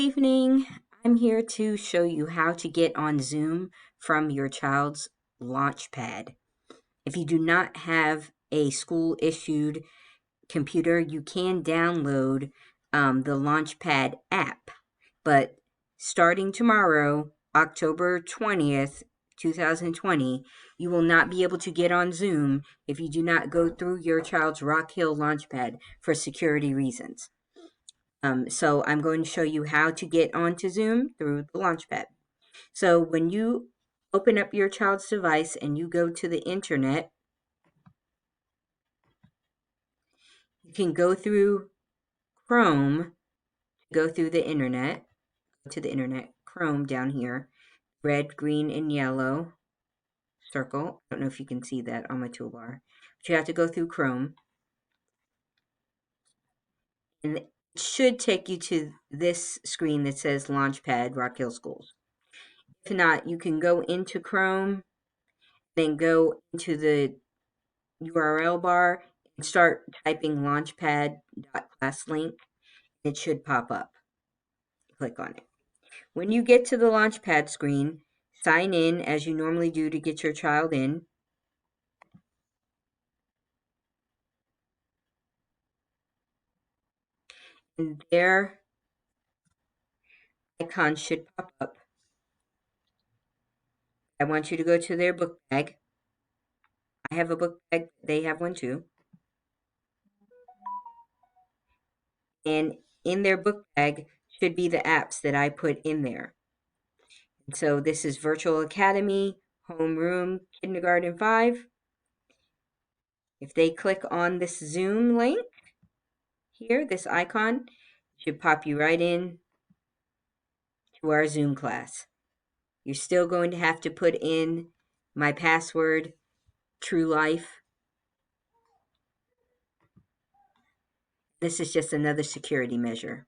Evening. I'm here to show you how to get on Zoom from your child's Launchpad. If you do not have a school issued computer, you can download the Launchpad app. But starting tomorrow, October 20th, 2020, you will not be able to get on Zoom if you do not go through your child's Rock Hill Launchpad for security reasons. So I'm going to show you how to get onto Zoom through the Launchpad. So when you open up your child's device and you go to the internet, you can go through Chrome, go through the internet, to the internet, Chrome down here, red, green, and yellow circle. I don't know if you can see that on my toolbar, but you have to go through Chrome. And it should take you to this screen that says Launchpad Rock Hill Schools. If not, you can go into Chrome, then go into the URL bar and start typing launchpad.classlink. It should pop up. Click on it. When you get to the Launchpad screen, sign in as you normally do to get your child in. And their icon should pop up. I want you to go to their book bag. I have a book bag. They have one too. And in their book bag should be the apps that I put in there. And so this is Virtual Academy, Homeroom, Kindergarten 5. If they click on this Zoom link here, this icon, it should pop you right in to our Zoom class. You're still going to have to put in my password, True Life. This is just another security measure.